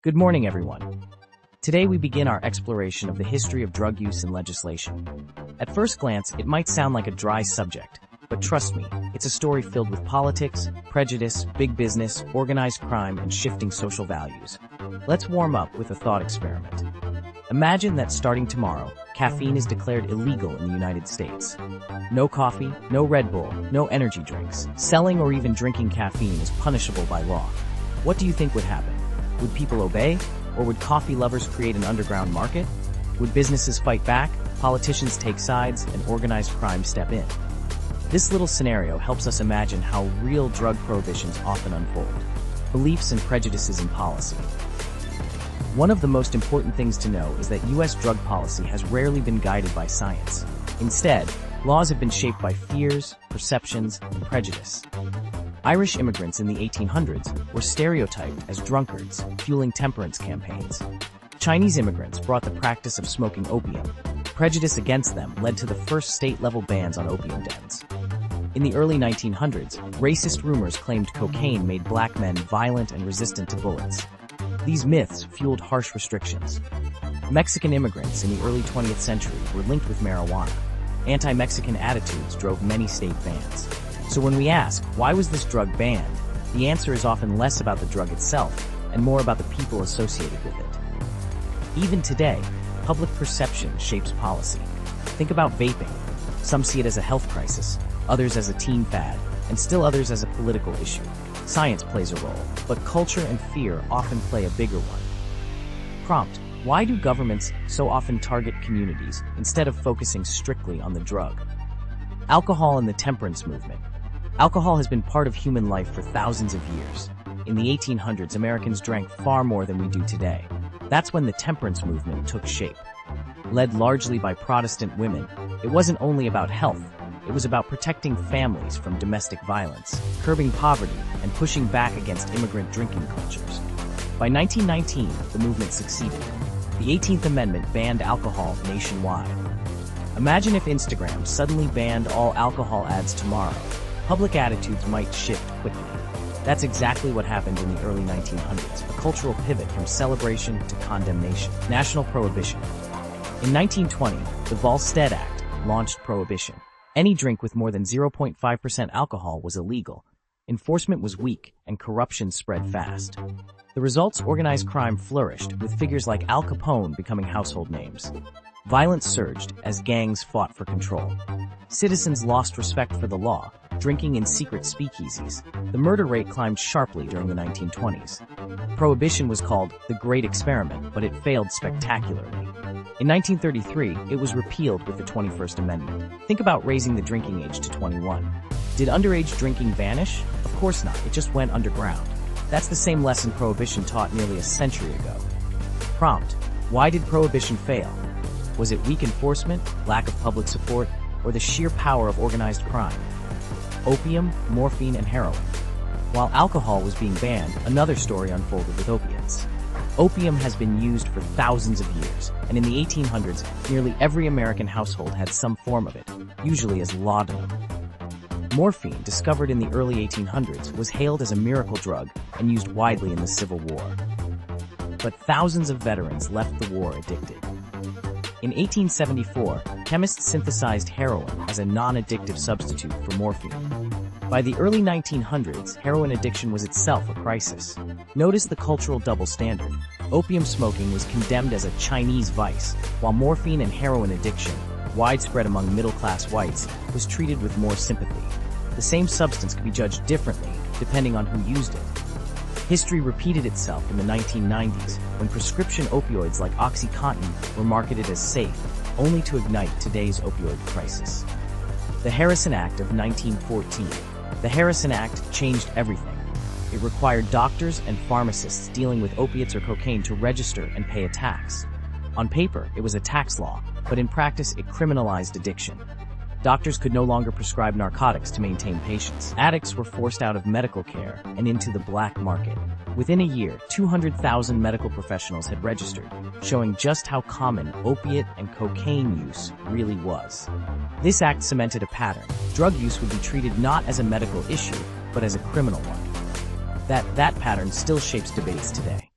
Good morning, everyone. Today we begin our exploration of the history of drug use and legislation. At first glance, it might sound like a dry subject, but trust me, it's a story filled with politics, prejudice, big business, organized crime, and shifting social values. Let's warm up with a thought experiment. Imagine that starting tomorrow, caffeine is declared illegal in the United States. No coffee, no Red Bull, no energy drinks. Selling or even drinking caffeine is punishable by law. What do you think would happen? Would people obey? Or would coffee lovers create an underground market? Would businesses fight back, politicians take sides, and organized crime step in? This little scenario helps us imagine how real drug prohibitions often unfold. Beliefs and prejudices in policy. One of the most important things to know is that U.S. drug policy has rarely been guided by science. Instead, laws have been shaped by fears, perceptions, and prejudice. Irish immigrants in the 1800s were stereotyped as drunkards, fueling temperance campaigns. Chinese immigrants brought the practice of smoking opium. Prejudice against them led to the first state-level bans on opium dens. In the early 1900s, racist rumors claimed cocaine made black men violent and resistant to bullets. These myths fueled harsh restrictions. Mexican immigrants in the early 20th century were linked with marijuana. Anti-Mexican attitudes drove many state bans. So when we ask, why was this drug banned, the answer is often less about the drug itself and more about the people associated with it. Even today, public perception shapes policy. Think about vaping. Some see it as a health crisis, others as a teen fad, and still others as a political issue. Science plays a role, but culture and fear often play a bigger one. Prompt: why do governments so often target communities instead of focusing strictly on the drug? Alcohol and the temperance movement. Alcohol has been part of human life for thousands of years. In the 1800s, Americans drank far more than we do today. That's when the temperance movement took shape. Led largely by Protestant women, it wasn't only about health, it was about protecting families from domestic violence, curbing poverty, and pushing back against immigrant drinking cultures. By 1919, the movement succeeded. The 18th Amendment banned alcohol nationwide. Imagine if Instagram suddenly banned all alcohol ads tomorrow. Public attitudes might shift quickly. That's exactly what happened in the early 1900s, a cultural pivot from celebration to condemnation. National Prohibition. In 1920, the Volstead Act launched Prohibition. Any drink with more than 0.5% alcohol was illegal. Enforcement was weak, and corruption spread fast. The results: organized crime flourished, with figures like Al Capone becoming household names. Violence surged as gangs fought for control. Citizens lost respect for the law, drinking in secret speakeasies. The murder rate climbed sharply during the 1920s. Prohibition was called the Great Experiment, but it failed spectacularly. In 1933, it was repealed with the 21st Amendment. Think about raising the drinking age to 21. Did underage drinking vanish? Of course not, it just went underground. That's the same lesson Prohibition taught nearly a century ago. Prompt: why did Prohibition fail? Was it weak enforcement, lack of public support, or the sheer power of organized crime? Opium, morphine, and heroin. While alcohol was being banned, another story unfolded with opiates. Opium has been used for thousands of years, and in the 1800s, nearly every American household had some form of it, usually as laudanum. Morphine, discovered in the early 1800s, was hailed as a miracle drug and used widely in the Civil War. But thousands of veterans left the war addicted. In 1874, chemists synthesized heroin as a non-addictive substitute for morphine. By the early 1900s, heroin addiction was itself a crisis. Notice the cultural double standard. Opium smoking was condemned as a Chinese vice, while morphine and heroin addiction, widespread among middle-class whites, was treated with more sympathy. The same substance could be judged differently depending on who used it. History repeated itself in the 1990s, when prescription opioids like OxyContin were marketed as safe, only to ignite today's opioid crisis. The Harrison Act of 1914. The Harrison Act changed everything. It required doctors and pharmacists dealing with opiates or cocaine to register and pay a tax. On paper, it was a tax law, but in practice it criminalized addiction. Doctors could no longer prescribe narcotics to maintain patients. Addicts were forced out of medical care and into the black market. Within a year, 200,000 medical professionals had registered, showing just how common opiate and cocaine use really was. This act cemented a pattern. Drug use would be treated not as a medical issue, but as a criminal one. That pattern still shapes debates today.